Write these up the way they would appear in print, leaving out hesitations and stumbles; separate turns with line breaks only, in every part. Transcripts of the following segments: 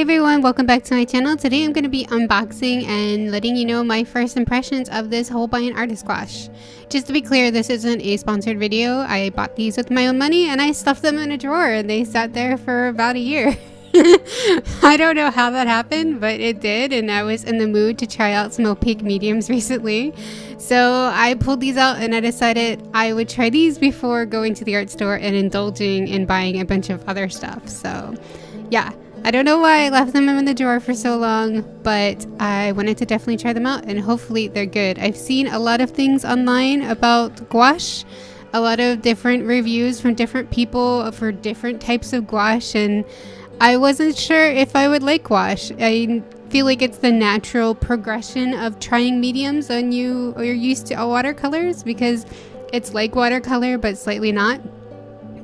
everyone, welcome back to my channel. Today I'm going to be unboxing and letting you know my first impressions of this Holbein Artists Gouache. Just to be clear, this isn't a sponsored video. I bought these with my own money and I stuffed them in a drawer and they sat there for about a year. I don't know how that happened, but it did, and I was in the mood to try out some opaque mediums recently. So I pulled these out and I decided I would try these before going to the art store and indulging in buying a bunch of other stuff. So yeah, I don't know why I left them in the drawer for so long, but I wanted to definitely try them out and hopefully they're good. I've seen a lot of things online about gouache, a lot of different reviews from different people for different types of gouache, and I wasn't sure if I would like gouache. I feel like it's the natural progression of trying mediums when you're used to watercolors, because it's like watercolor but slightly not.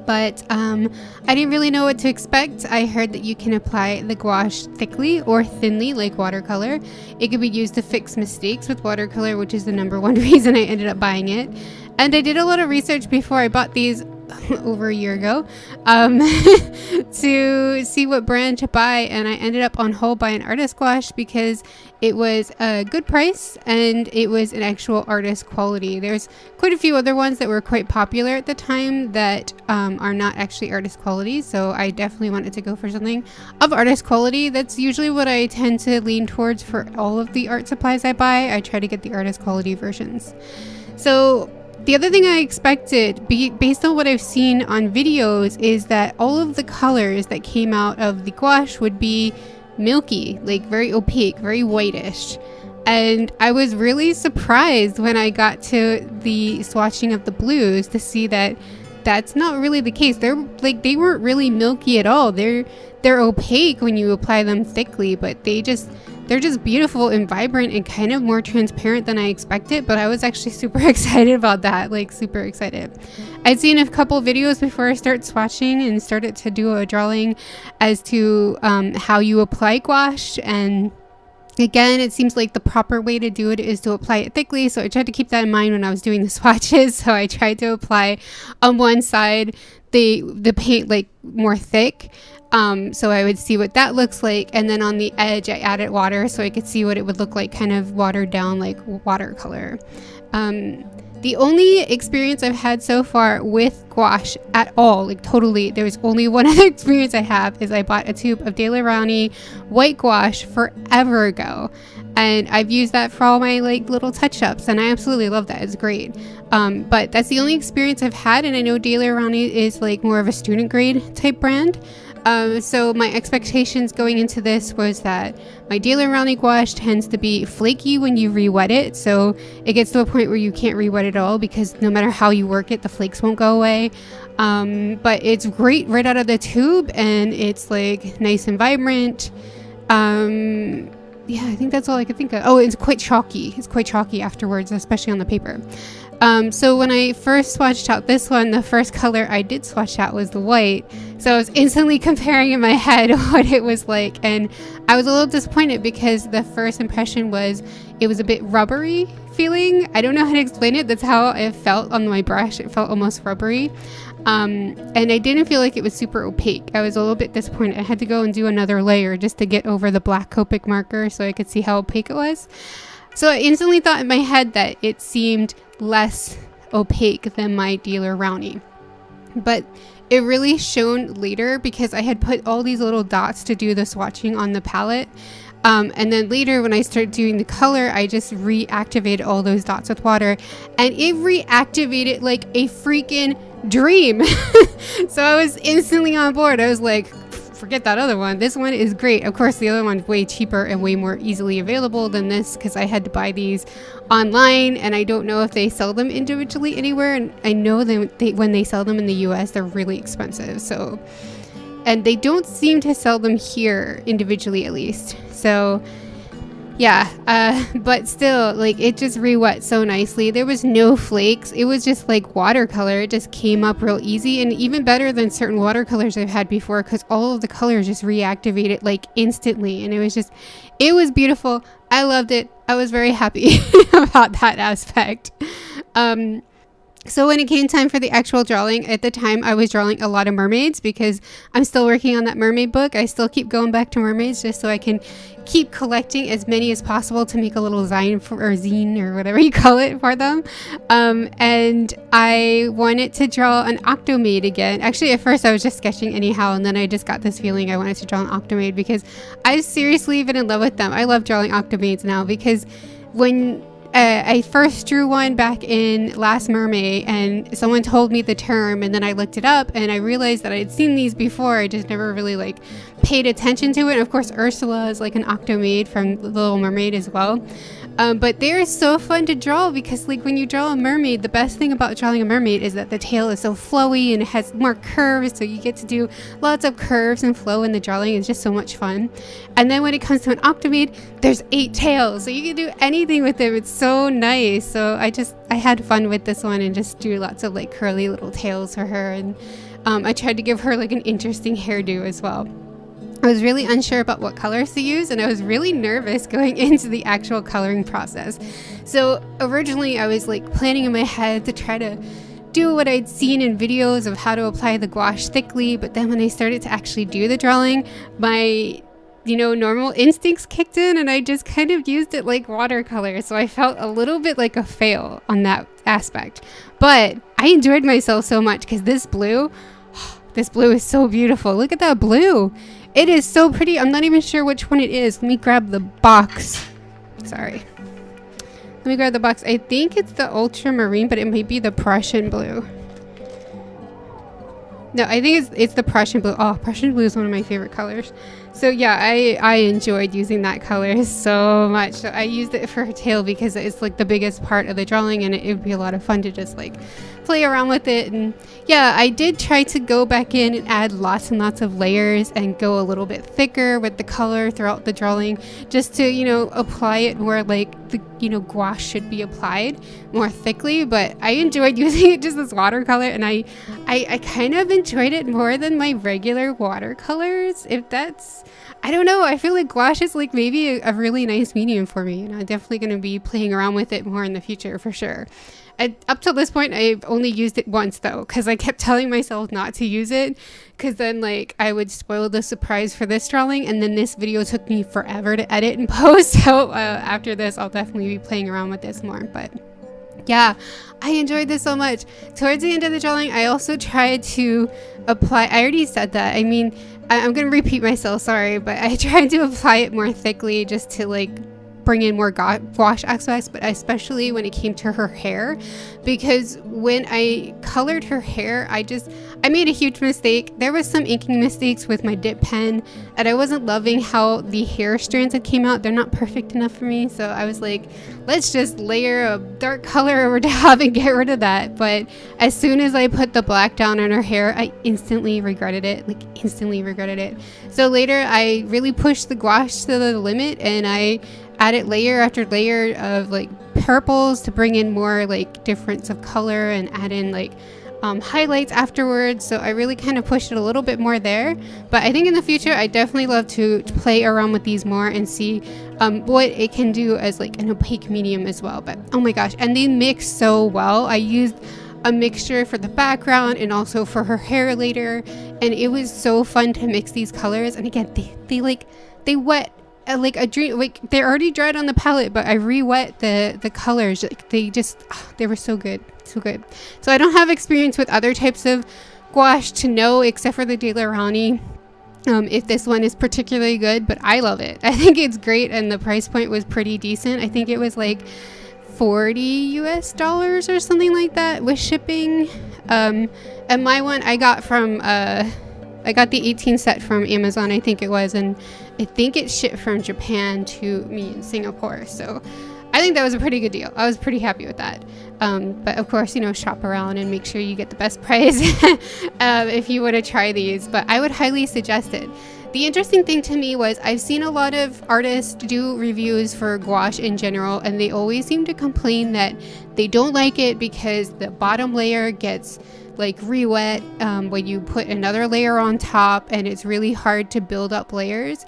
But I didn't really know what to expect. I heard that you can apply the gouache thickly or thinly like watercolor. It could be used to fix mistakes with watercolor, which is the #1 reason I ended up buying it. And I did a lot of research before I bought these over a year ago to see what brand to buy, and I ended up on Holbein Artists Gouache because it was a good price and it was an actual artist quality. There's quite a few other ones that were quite popular at the time that are not actually artist quality, so I definitely wanted to go for something of artist quality. That's usually what I tend to lean towards for all of the art supplies I buy. I try to get the artist quality versions. So the other thing I expected, based on what I've seen on videos, is that all of the colors that came out of the gouache would be milky, like very opaque, very whitish. And I was really surprised when I got to the swatching of the blues to see that that's not really the case. They weren't really milky at all. They're opaque when you apply them thickly, but they're just beautiful and vibrant and kind of more transparent than I expected. But I was actually super excited about that, like super excited. I'd seen a couple videos before I started swatching and started to do a drawing as to how you apply gouache, and again, it seems like the proper way to do it is to apply it thickly, so I tried to keep that in mind when I was doing the swatches. So I tried to apply on one side the paint like more thick, so I would see what that looks like, and then on the edge I added water so I could see what it would look like, kind of watered down like watercolor. The only experience I've had so far with gouache at all, like totally, there's only one other experience I have, is I bought a tube of De La Rowney white gouache forever ago, and I've used that for all my like little touch-ups, and I absolutely love that. It's great. But that's the only experience I've had, and I know De La Rowney is like more of a student grade type brand. So my expectations going into this was that my De La Rowney gouache tends to be flaky when you re-wet it, so it gets to a point where you can't re-wet it at all because no matter how you work it, the flakes won't go away. But it's great right out of the tube, and it's like nice and vibrant. Yeah, I think that's all I could think of. Oh, it's quite chalky. It's quite chalky afterwards, especially on the paper. So when I first swatched out this one, the first color I did swatch out was the white. So I was instantly comparing in my head what it was like, and I was a little disappointed because the first impression was it was a bit rubbery feeling. I don't know how to explain it. That's how it felt on my brush. It felt almost rubbery. And I didn't feel like it was super opaque. I was a little bit disappointed. I had to go and do another layer just to get over the black Copic marker so I could see how opaque it was. So I instantly thought in my head that it seemed less opaque than my De La Rowney. But it really shone later because I had put all these little dots to do the swatching on the palette. And then later when I started doing the color, I just reactivated all those dots with water, and it reactivated like a freaking dream. So I was instantly on board. I was like, forget that other one. This one is great. Of course, the other one's way cheaper and way more easily available than this because I had to buy these online, and I don't know if they sell them individually anywhere. And I know that when they sell them in the US, they're really expensive. So, and they don't seem to sell them here individually, at least. So yeah, but still, like, it just re-wet so nicely. There was no flakes. It was just like watercolor. It just came up real easy, and even better than certain watercolors I've had before because all of the colors just reactivated like instantly, and it was beautiful. I loved it. I was very happy about that aspect. So when it came time for the actual drawing, at the time I was drawing a lot of mermaids because I'm still working on that mermaid book. I still keep going back to mermaids just so I can keep collecting as many as possible to make a little zine or whatever you call it for them. And I wanted to draw an octomaid again. Actually, at first I was just sketching anyhow, and then I just got this feeling I wanted to draw an octomaid because I've seriously been in love with them. I love drawing octomaids now because when I first drew one back in Last Mermaid, and someone told me the term, and then I looked it up and I realized that I had seen these before. I just never really like paid attention to it. And of course, Ursula is like an octomaid from The Little Mermaid as well. But they're so fun to draw because like when you draw a mermaid, the best thing about drawing a mermaid is that the tail is so flowy and it has more curves, so you get to do lots of curves and flow in the drawing. It's just so much fun. And then when it comes to an octomaid, there's 8 tails, so you can do anything with them. It's so nice. So I had fun with this one and just drew lots of like curly little tails for her, and I tried to give her like an interesting hairdo as well. I was really unsure about what colors to use, and I was really nervous going into the actual coloring process. So originally I was like planning in my head to try to do what I'd seen in videos of how to apply the gouache thickly, but then when I started to actually do the drawing, my normal instincts kicked in, and I just kind of used it like watercolor. So I felt a little bit like a fail on that aspect. But I enjoyed myself so much because this blue is so beautiful. Look at that blue. It is so pretty. I'm not even sure which one it is. Let me grab the box. Sorry. Let me grab the box. I think it's the ultramarine, but it might be the Prussian blue. No, I think it's the Prussian blue. Oh, Prussian blue is one of my favorite colors. So yeah, I enjoyed using that color so much. So I used it for her tail because it's like the biggest part of the drawing, and it would be a lot of fun to just like play around with it. And yeah, I did try to go back in and add lots and lots of layers and go a little bit thicker with the color throughout the drawing, just to apply it where like the gouache should be applied more thickly. But I enjoyed using it just as watercolor, and I kind of enjoyed it more than my regular watercolors. If that's, I don't know, I feel like gouache is like maybe a really nice medium for me, and I'm definitely going to be playing around with it more in the future for sure. Up till this point, I've only used it once though, because I kept telling myself not to use it, because then like I would spoil the surprise for this drawing, and then this video took me forever to edit and post. So after this, I'll definitely be playing around with this more. But yeah, I enjoyed this so much. Towards the end of the drawing, I also tried to apply, I already said that, I mean, I'm going to repeat myself, sorry, but I tried to apply it more thickly just to like bring in more gouache aspects, but especially when it came to her hair, because when I colored her hair, I made a huge mistake. There was some inking mistakes with my dip pen, and I wasn't loving how the hair strands that came out. They're not perfect enough for me, so I was like, let's just layer a dark color over top and get rid of that. But as soon as I put the black down on her hair, I instantly regretted it, So later I really pushed the gouache to the limit, and I added layer after layer of like purples to bring in more like difference of color, and add in like highlights afterwards. So I really kind of pushed it a little bit more there. But I think in the future, I definitely love to play around with these more and see what it can do as like an opaque medium as well. But oh my gosh, and they mix so well. I used a mixture for the background and also for her hair later, and it was so fun to mix these colors. And again, they wet like a dream, like they're already dried on the palette, but I re-wet the colors. Like they were so good. So I don't have experience with other types of gouache to know, except for the De La Rani, if this one is particularly good, but I love it. I think it's great, and the price point was pretty decent. I think it was like $40 US or something like that with shipping. And my one I got from I got the 18 set from Amazon, I think it was, and I think it shipped from Japan to me in Singapore. So I think that was a pretty good deal. I was pretty happy with that. But of course, shop around and make sure you get the best price if you want to try these. But I would highly suggest it. The interesting thing to me was I've seen a lot of artists do reviews for gouache in general, and they always seem to complain that they don't like it because the bottom layer gets like re-wet when you put another layer on top, and it's really hard to build up layers.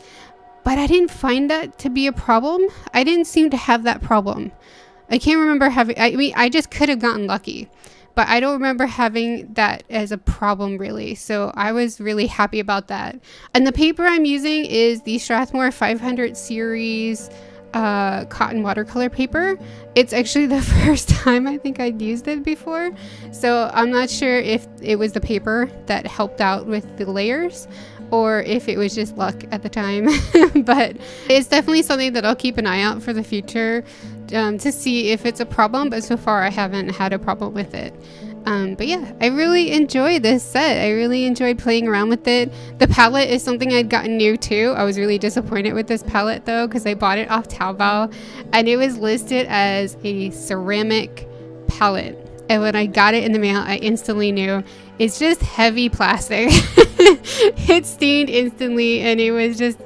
But I didn't find that to be a problem. I didn't seem to have that problem. I can't remember having, I mean, I just could have gotten lucky. but I don't remember having that as a problem really. So I was really happy about that. And the paper I'm using is the Strathmore 500 series cotton watercolor paper. It's actually the first time I think I'd used it before, so I'm not sure if it was the paper that helped out with the layers or if it was just luck at the time. But it's definitely something that I'll keep an eye out for the future to see if it's a problem, but so far I haven't had a problem with it. But yeah, I really enjoyed this set. I really enjoyed playing around with it. The palette is something I'd gotten new too. I was really disappointed with this palette though, because I bought it off Taobao and it was listed as a ceramic palette. And when I got it in the mail, I instantly knew it's just heavy plastic. It stained instantly and it was just,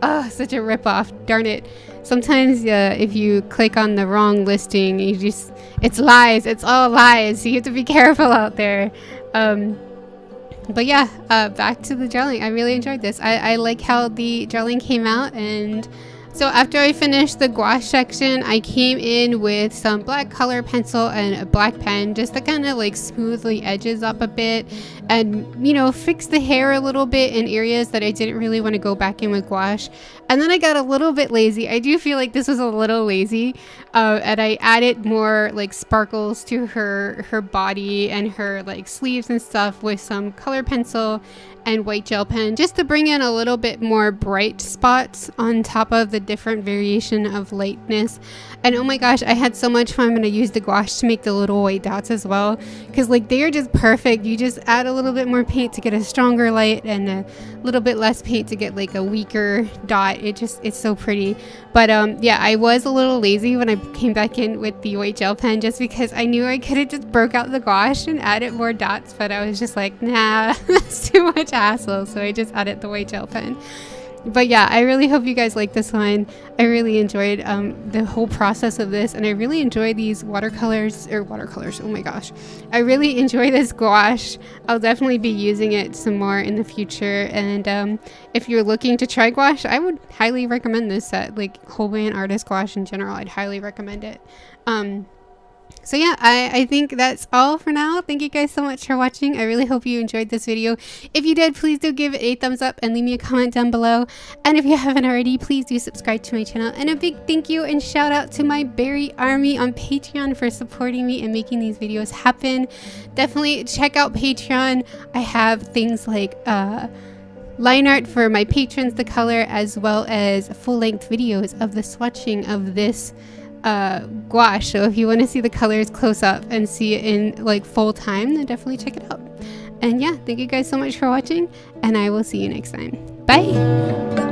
oh, such a ripoff. Darn it. Sometimes if you click on the wrong listing, it's lies. It's all lies. So you have to be careful out there. But yeah, back to the gelling. I really enjoyed this. I like how the gelling came out. And so after I finished the gouache section, I came in with some black color pencil and a black pen just to kind of like smooth the edges up a bit and, you know, fix the hair a little bit in areas that I didn't really want to go back in with gouache. And then I got a little bit lazy. I do feel like this was a little lazy, and I added more like sparkles to her body and her like sleeves and stuff with some color pencil and white gel pen, just to bring in a little bit more bright spots on top of the different variation of lightness. And oh my gosh, I had so much fun when I used the gouache to make the little white dots as well, because like they are just perfect. You just add a little bit more paint to get a stronger light and a little bit less paint to get like a weaker dot. It's so pretty. But yeah, I was a little lazy when I came back in with the white gel pen, just because I knew I could have just broke out the gouache and added more dots, but I was just like, nah, that's too much hassle. So I just added the white gel pen. But yeah, I really hope you guys like this one. I really enjoyed the whole process of this, and I really enjoy these watercolors. Oh my gosh, I really enjoy this gouache. I'll definitely be using it some more in the future, and if you're looking to try gouache, I would highly recommend this set. Like Holbein Artists Gouache in general, I'd highly recommend it. So yeah, I think that's all for now. Thank you guys so much for watching. I really hope you enjoyed this video. If you did, please do give it a thumbs up and leave me a comment down below. And if you haven't already, please do subscribe to my channel. And a big thank you and shout out to my Berry Army on Patreon for supporting me and making these videos happen. Definitely check out Patreon. I have things like line art for my patrons to color, as well as full-length videos of the swatching of this gouache. So if you want to see the colors close up and see it in like full time, then definitely check it out. And yeah, thank you guys so much for watching, and I will see you next time. Bye.